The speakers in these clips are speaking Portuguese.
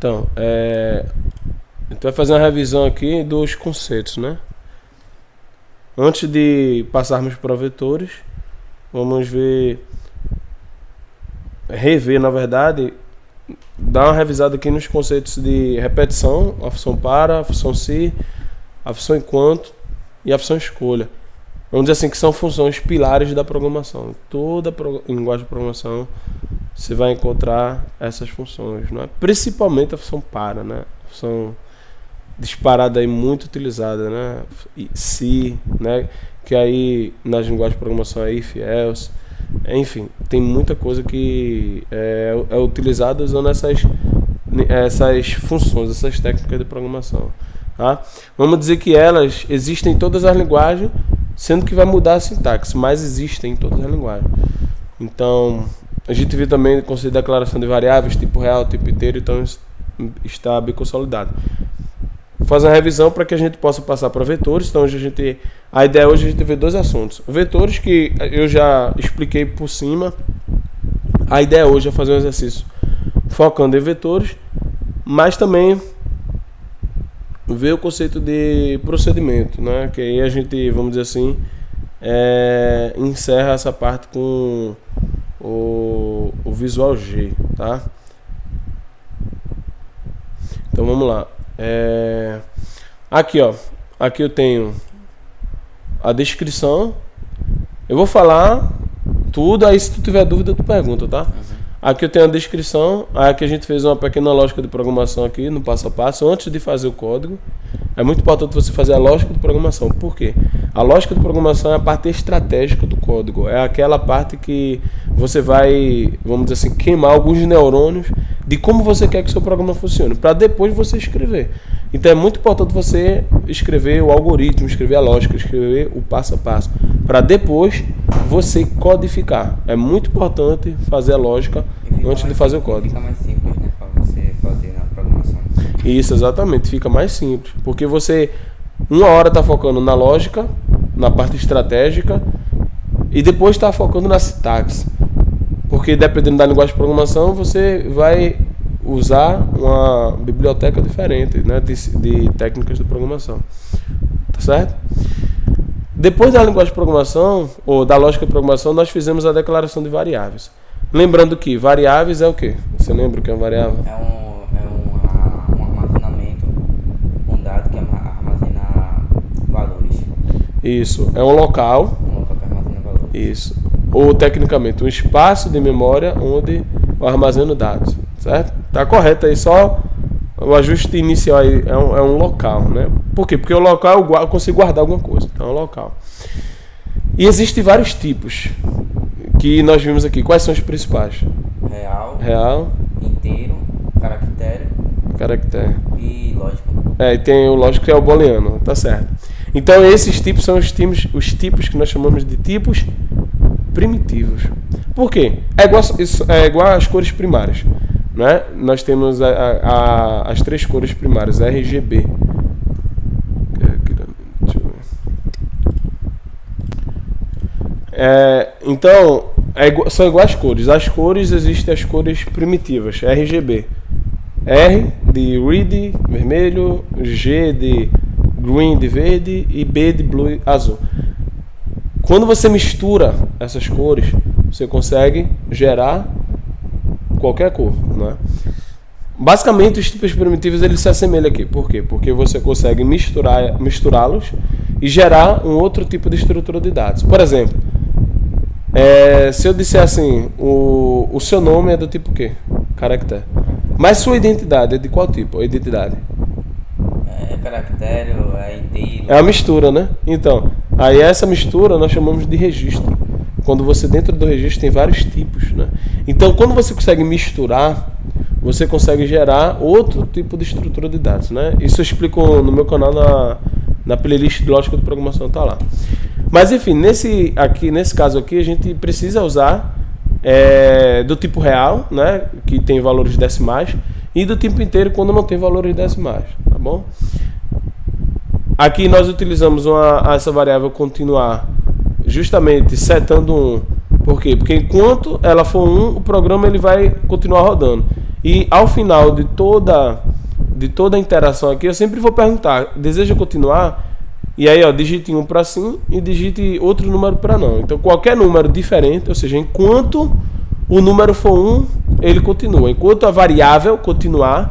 Então, a gente vai fazer uma revisão aqui dos conceitos, né? Antes de passarmos para vetores, vamos rever, na verdade, dar uma revisada aqui nos conceitos de repetição, a função para, a função se, a função enquanto e a função escolha. Vamos dizer assim que são funções pilares da programação. Toda linguagem de programação você vai encontrar essas funções, né? Principalmente a função para, né? A função disparada aí muito utilizada, né? E se, né? Que aí nas linguagens de programação é if, else, enfim, tem muita coisa que é utilizada usando essas funções, essas técnicas de programação, tá? Vamos dizer que elas existem em todas as linguagens, sendo que vai mudar a sintaxe, mas existem em todas as linguagens. Então, a gente viu também o conceito de declaração de variáveis, tipo real, tipo inteiro, então está bem consolidado. Vou fazer uma revisão para que a gente possa passar para vetores. Então, a ideia hoje é a gente ver dois assuntos. Vetores que eu já expliquei por cima. A ideia hoje é fazer um exercício focando em vetores, mas também ver o conceito de procedimento, né? Que aí a gente, vamos dizer assim, encerra essa parte com o Visual G, tá? Então vamos lá. Aqui, ó. Aqui eu tenho a descrição. Eu vou falar tudo, aí se tu tiver dúvida tu pergunta, tá? Aqui eu tenho a descrição. Aqui a gente fez uma pequena lógica de programação aqui no passo a passo antes de fazer o código. É muito importante você fazer a lógica de programação. Por quê? A lógica de programação é a parte estratégica do código. É aquela parte que você vai, vamos dizer assim, queimar alguns neurônios de como você quer que o seu programa funcione, para depois você escrever. Então é muito importante você escrever o algoritmo, escrever a lógica, escrever o passo a passo, para depois você codificar. É muito importante fazer a lógica antes de fazer o código. Fica mais simples, né, para você fazer na programação. Isso, exatamente, fica mais simples, porque você uma hora está focando na lógica, na parte estratégica, e depois está focando na sintaxe. Porque dependendo da linguagem de programação, você vai usar uma biblioteca diferente, né, de técnicas de programação. Tá certo? Depois da linguagem de programação, ou da lógica de programação, nós fizemos a declaração de variáveis. Lembrando que variáveis é o quê? Você lembra o que é uma variável? Um armazenamento, um dado que armazena valores. Isso, é um local. Um local que armazena valores. Isso. Ou tecnicamente um espaço de memória onde eu armazeno dados, certo? Tá correto aí, só o ajuste inicial aí é um local, né? Por quê? Porque o local eu consigo guardar alguma coisa, então é um local. E existem vários tipos que nós vimos aqui. Quais são os principais? Real, inteiro, caractere e lógico. E tem o lógico que é o booleano, tá certo. Então esses tipos são os tipos que nós chamamos de tipos primitivos. Por quê? É igual às cores primárias, né? Nós temos as três cores primárias, RGB. Deixa eu ver. Então, são iguais as cores. As cores, existem as cores primitivas, RGB. R de red, vermelho, G de green, de verde, e B de blue, azul. Quando você mistura essas cores, você consegue gerar qualquer cor, né? Basicamente, os tipos primitivos eles se assemelham aqui. Por quê? Porque você consegue misturá-los e gerar um outro tipo de estrutura de dados. Por exemplo, se eu disser assim, o seu nome é do tipo quê? Caractere. Mas sua identidade é de qual tipo? A identidade? Caractere, inteiro. É a mistura, né? Então, aí essa mistura nós chamamos de registro. Quando você dentro do registro tem vários tipos, né? Então, quando você consegue misturar, você consegue gerar outro tipo de estrutura de dados, né? Isso eu explico no meu canal na playlist de lógica de programação, tá lá. Mas enfim, nesse caso aqui, a gente precisa usar do tipo real, né? Que tem valores decimais, e do tipo inteiro quando não tem valores decimais, tá bom? Aqui nós utilizamos essa variável continuar justamente setando 1. Por quê? Porque enquanto ela for 1, o programa ele vai continuar rodando. E ao final de toda a interação aqui, eu sempre vou perguntar, deseja continuar? E aí, ó, digite 1 para sim e digite outro número para não. Então, qualquer número diferente, ou seja, enquanto o número for 1, ele continua. Enquanto a variável continuar,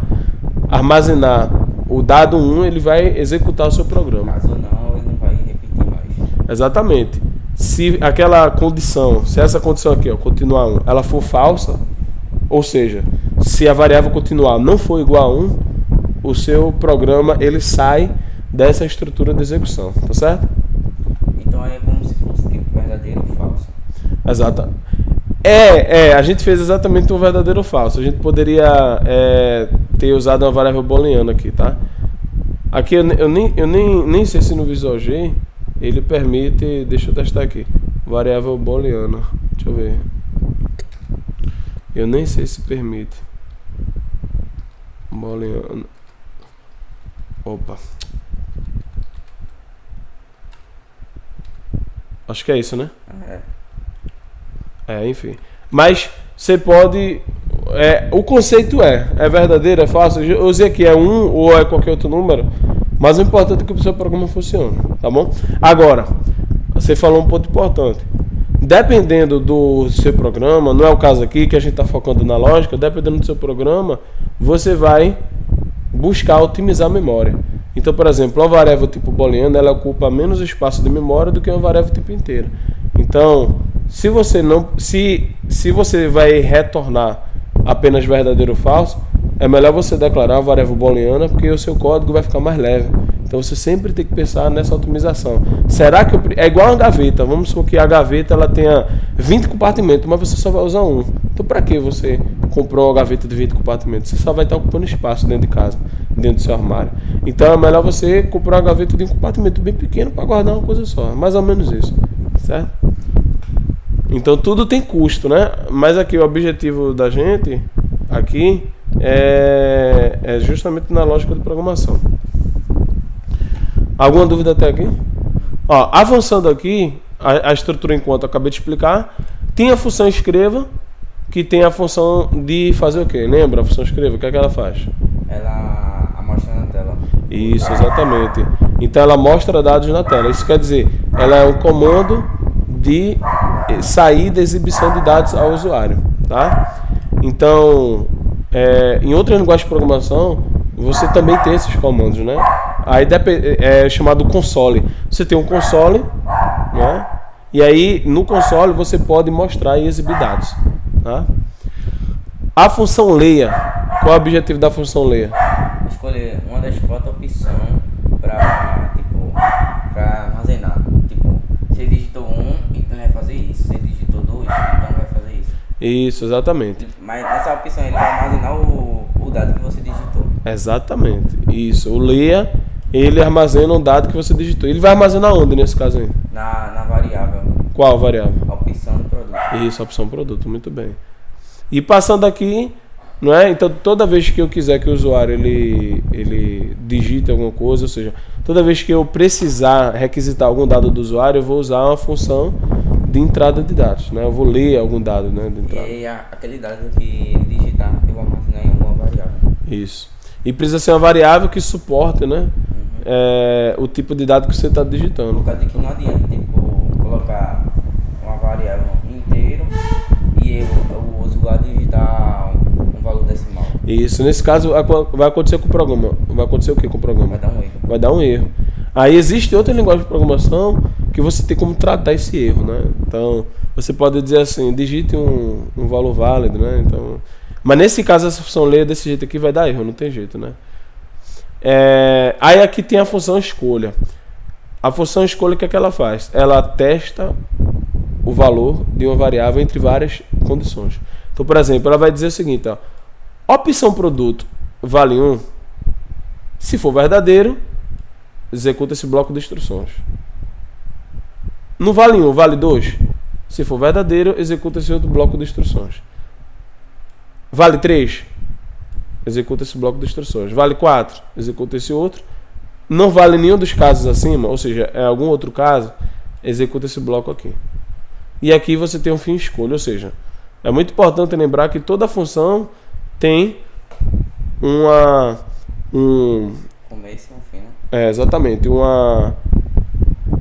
armazenar o dado 1, ele vai executar o seu programa. Caso não, ele não vai repetir mais. Exatamente. Se aquela condição, se essa condição aqui, ó, continuar 1, ela for falsa, ou seja, se a variável continuar não for igual a 1, o seu programa ele sai dessa estrutura de execução, tá certo? Então aí é como se fosse tipo verdadeiro ou falso. Exato. A gente fez exatamente um verdadeiro ou falso. A gente poderia ter usado uma variável booleana aqui, tá? Aqui eu nem sei se no Visual G ele permite, deixa eu testar aqui, variável booleana. Deixa eu ver. Eu nem sei se permite. Booleana. Opa. Acho que é isso, né? Enfim. Mas você pode... o conceito é verdadeiro, é falso. Eu usei aqui, é 1 ou é qualquer outro número. Mas o importante é que o seu programa funcione, tá bom? Agora, você falou um ponto importante. Dependendo do seu programa, não é o caso aqui que a gente está focando na lógica, dependendo do seu programa, você vai buscar otimizar a memória. Então, por exemplo, uma variável tipo booleana, ela ocupa menos espaço de memória do que uma variável tipo inteira. Então, se você vai retornar apenas verdadeiro ou falso, é melhor você declarar uma variável booleana, porque o seu código vai ficar mais leve. Então você sempre tem que pensar nessa otimização. Será que é igual uma gaveta? Vamos supor que a gaveta ela tenha 20 compartimentos, mas você só vai usar um. Então para que você comprou uma gaveta de 20 compartimentos? Você só vai estar ocupando espaço dentro de casa, dentro do seu armário. Então é melhor você comprar uma gaveta de um compartimento bem pequeno para guardar uma coisa só. Mais ou menos isso, certo? Então tudo tem custo, né? Mas aqui o objetivo da gente aqui é justamente na lógica de programação. Alguma dúvida até aqui? Ó, avançando aqui, a estrutura enquanto eu acabei de explicar, tem a função escreva, que tem a função de fazer o quê? Lembra a função escreva? O que é que ela faz? Ela mostra na tela. Isso, exatamente. Então ela mostra dados na tela. Isso quer dizer, ela é um comando de saída e exibição de dados ao usuário, tá? Então, em outras linguagens de programação, você também tem esses comandos, né? Aí é chamado console. Você tem um console, né? E aí no console você pode mostrar e exibir dados, tá? A função leia. Qual é o objetivo da função leia? Escolher uma das 4 opções para armazenar. Tipo, se digitou 1, então vai fazer isso. Se digitou 2, então vai fazer isso. Isso, exatamente. Mas nessa opção ele vai armazenar o dado que você digitou. Exatamente. Isso. O leia, ele armazena um dado que você digitou. Ele vai armazenar onde nesse caso aí? Na variável. Qual variável? A opção do produto. Isso, a opção produto. Muito bem. E passando aqui, não é? Então toda vez que eu quiser que o usuário ele digite alguma coisa, ou seja, toda vez que eu precisar requisitar algum dado do usuário, eu vou usar uma função de entrada de dados, né? Eu vou ler algum dado, né, de entrada. E aí aquele dado que ele digitar, eu vou armazenar em alguma variável. Isso. E precisa ser uma variável que suporte, né? O tipo de dado que você está digitando. Por causa de que não adianta, tipo, colocar uma variável inteiro e o usuário digitar um valor decimal. Isso. Nesse caso, vai acontecer com o programa. Vai acontecer o que com o programa? Vai dar um erro. Vai dar um erro. Aí existe outra linguagem de programação que você tem como tratar esse erro, né? Então, você pode dizer assim, digite um valor válido, né? Então, mas nesse caso, essa função leia desse jeito aqui vai dar erro, não tem jeito, né? Aí aqui tem a função escolha. A função escolha, o que é que ela faz? Ela testa o valor de uma variável entre várias condições. Então, por exemplo, ela vai dizer o seguinte, ó, opção produto vale 1. Se for verdadeiro, executa esse bloco de instruções. Não vale 1, vale 2. Se for verdadeiro, executa esse outro bloco de instruções. Vale 3, executa esse bloco de instruções. Vale 4, executa esse outro. Não vale nenhum dos casos acima, ou seja, é algum outro caso, executa esse bloco aqui. E aqui você tem um fim escolha, ou seja, é muito importante lembrar que toda função tem Começo e um fim, né? exatamente, vamos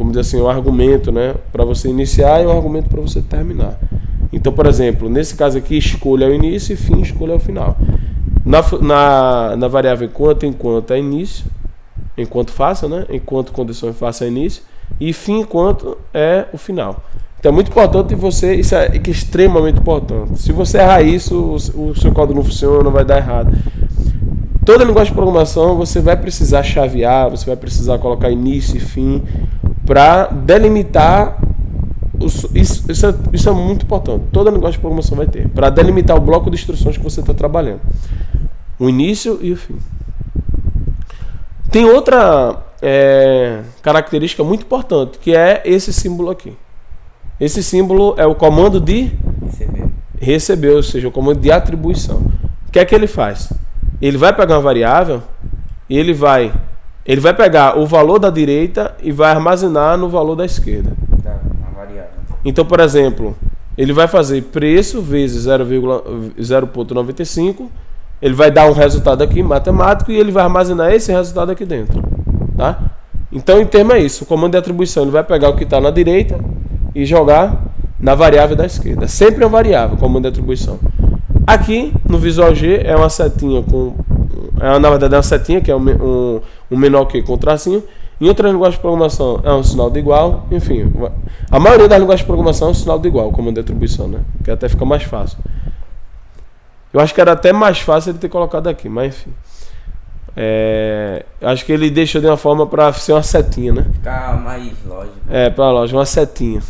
dizer assim, um argumento, né, para você iniciar e um argumento para você terminar. Então, por exemplo, nesse caso aqui, escolha é o início e fim, escolha é o final. Na variável enquanto é início, enquanto faça, né, enquanto condições faça é início, e fim enquanto é o final. Então é muito importante você, isso é extremamente importante. Se você errar isso, o seu código não funciona, vai dar errado. Toda linguagem de programação você vai precisar chavear, você vai precisar colocar início e fim para delimitar. Isso é muito importante. Toda linguagem de programação vai ter para delimitar o bloco de instruções que você está trabalhando. O início e o fim. Tem outra característica muito importante, que é esse símbolo aqui. Esse símbolo é o comando de receber, ou seja, o comando de atribuição. O que é que ele faz? Ele vai pegar uma variável e ele vai pegar o valor da direita e vai armazenar no valor da esquerda. Então, por exemplo, ele vai fazer preço vezes 0,95, ele vai dar um resultado aqui matemático e ele vai armazenar esse resultado aqui dentro, tá? Então, em termo é isso, o comando de atribuição ele vai pegar o que está na direita e jogar na variável da esquerda. Sempre é uma variável, comando de atribuição. Aqui no Visual G é uma setinha na verdade é uma setinha que é um menor que com tracinho. Em outras linguagens de programação é um sinal de igual. Enfim, a maioria das linguagens de programação é um sinal de igual, comando de atribuição, né? Que até fica mais fácil. Eu acho que era até mais fácil ele ter colocado aqui, mas enfim. Acho que ele deixou de uma forma para ser uma setinha, né? Ficar mais lógico. Para lógico, uma setinha.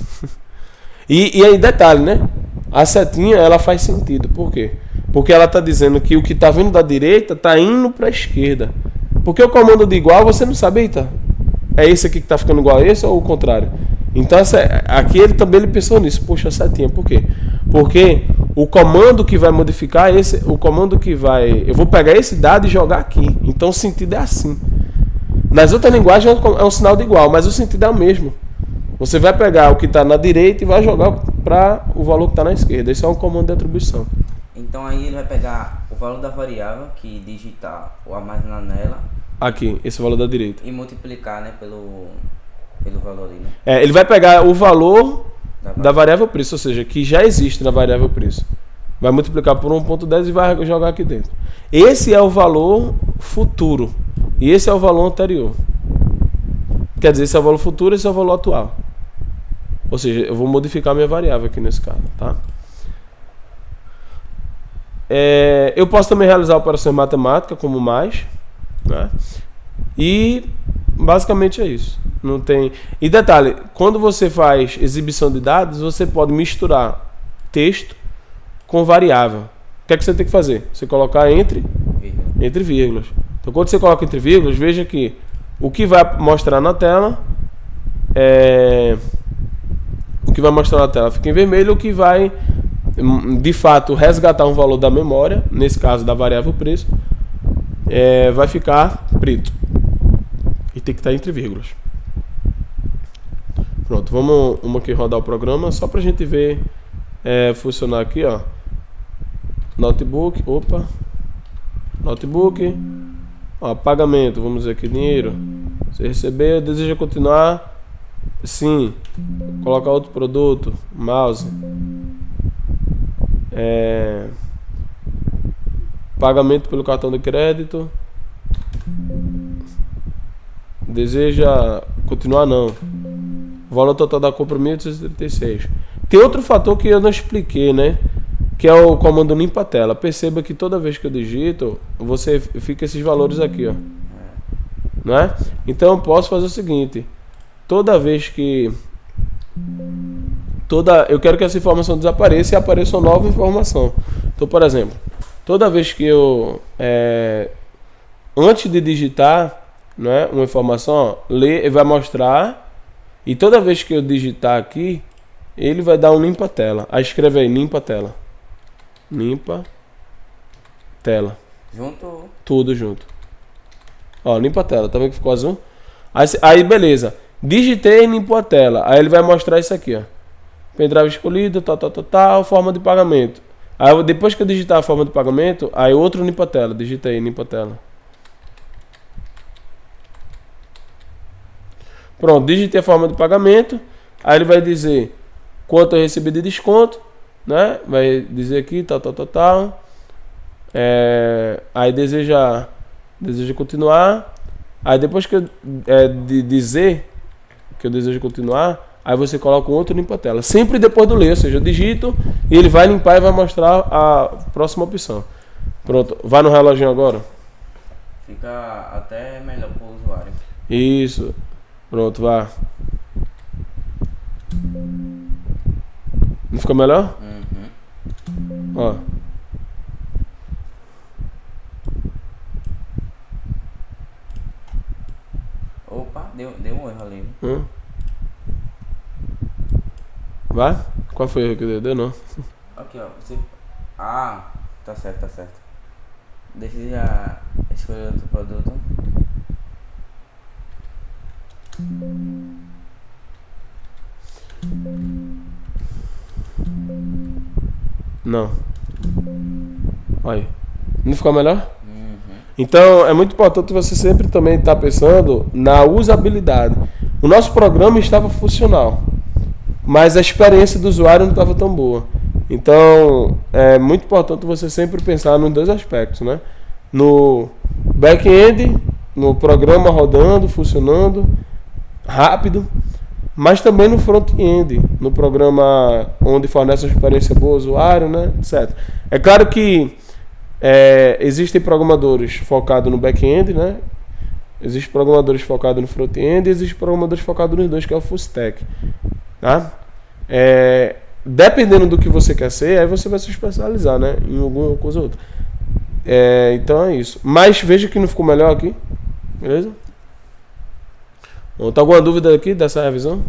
E aí, detalhe, né? A setinha, ela faz sentido. Por quê? Porque ela está dizendo que o que está vindo da direita está indo para a esquerda. Porque o comando de igual, você não sabe, eita, é esse aqui que está ficando igual a esse ou o contrário? Então, aqui ele também pensou nisso. Poxa, a setinha, por quê? Porque o comando que vai modificar eu vou pegar esse dado e jogar aqui. Então, o sentido é assim. Nas outras linguagens é um sinal de igual, mas o sentido é o mesmo. Você vai pegar o que está na direita e vai jogar para o valor que está na esquerda. Esse é um comando de atribuição. Então aí ele vai pegar o valor da variável que digitar ou armazenar nela. Aqui, esse valor da direita. E multiplicar, né, pelo valor ali, né? Ele vai pegar o valor da variável preço, ou seja, que já existe na variável preço. Vai multiplicar por 1.10 e vai jogar aqui dentro. Esse é o valor futuro. E esse é o valor anterior. Quer dizer, esse é o valor futuro e esse é o valor atual. Ou seja, eu vou modificar minha variável aqui nesse caso, tá? Eu posso também realizar operações matemáticas, como mais, né? E basicamente é isso. Não tem... E detalhe, quando você faz exibição de dados, você pode misturar texto com variável. O que é que você tem que fazer? Você colocar entre vírgulas. Então, quando você coloca entre vírgulas, veja que o que vai mostrar na tela fica em vermelho, o que vai de fato resgatar um valor da memória, nesse caso da variável preço, vai ficar preto e tem que estar entre vírgulas. Pronto, vamos aqui rodar o programa só pra gente ver funcionar aqui, ó. Notebook, ó, pagamento, vamos dizer aqui, dinheiro, você recebeu, deseja continuar? Sim. Colocar outro produto, mouse, pagamento pelo cartão de crédito, deseja continuar? Não. O valor total da compra 1.836. Tem outro fator que eu não expliquei, né? Que é o comando limpa tela. Perceba que toda vez que eu digito, você fica esses valores aqui, ó. Não é? Então eu posso fazer o seguinte: toda vez que eu quero que essa informação desapareça e apareça uma nova informação. Então, por exemplo, toda vez que eu antes de digitar, né, uma informação, ó, ler, ele vai mostrar, e toda vez que eu digitar aqui, ele vai dar um limpa tela. Aí escreve aí, limpa tela. Limpa tela. Junto? Tudo junto. Ó, limpa a tela, tá vendo que ficou azul? Aí beleza. Digitei e limpou a tela. Aí ele vai mostrar isso aqui, ó. Pendrive escolhido, tal, forma de pagamento. Aí depois que eu digitar a forma de pagamento, aí outro limpa a tela. Digita aí, limpa a tela. Pronto, digitei a forma de pagamento. Aí ele vai dizer quanto eu recebi de desconto, né? Vai dizer aqui, tal. Aí deseja continuar. Aí depois que eu dizer que eu desejo continuar, aí você coloca um outro limpa-tela. Sempre depois do ler, ou seja, eu digito e ele vai limpar e vai mostrar a próxima opção. Pronto, vai no reloginho agora. Fica até melhor para o usuário. Isso. Pronto, vá. Não ficou melhor? Uhum. Ó. Opa, deu um erro ali. Vai? Qual foi o erro que deu? Deu não. Aqui, ó. Você... Ah, tá certo. Deixa eu já escolher outro produto. Não. Olha. Não ficou melhor? Uhum. Então é muito importante você sempre também estar pensando na usabilidade. O nosso programa estava funcional, mas a experiência do usuário não estava tão boa. Então é muito importante você sempre pensar nos dois aspectos, né? No back-end, no programa rodando, funcionando, rápido, mas também no front-end, no programa onde fornece uma experiência boa ao usuário, né? Etc. É claro que existem programadores focados no back-end, né? Existem programadores focados no front-end e existem programadores focados nos dois, que é o full stack. Tá? Dependendo do que você quer ser, aí você vai se especializar, né? Em alguma coisa ou outra. Então é isso. Mas veja que não ficou melhor aqui. Beleza? Bom, tá alguma dúvida aqui dessa revisão?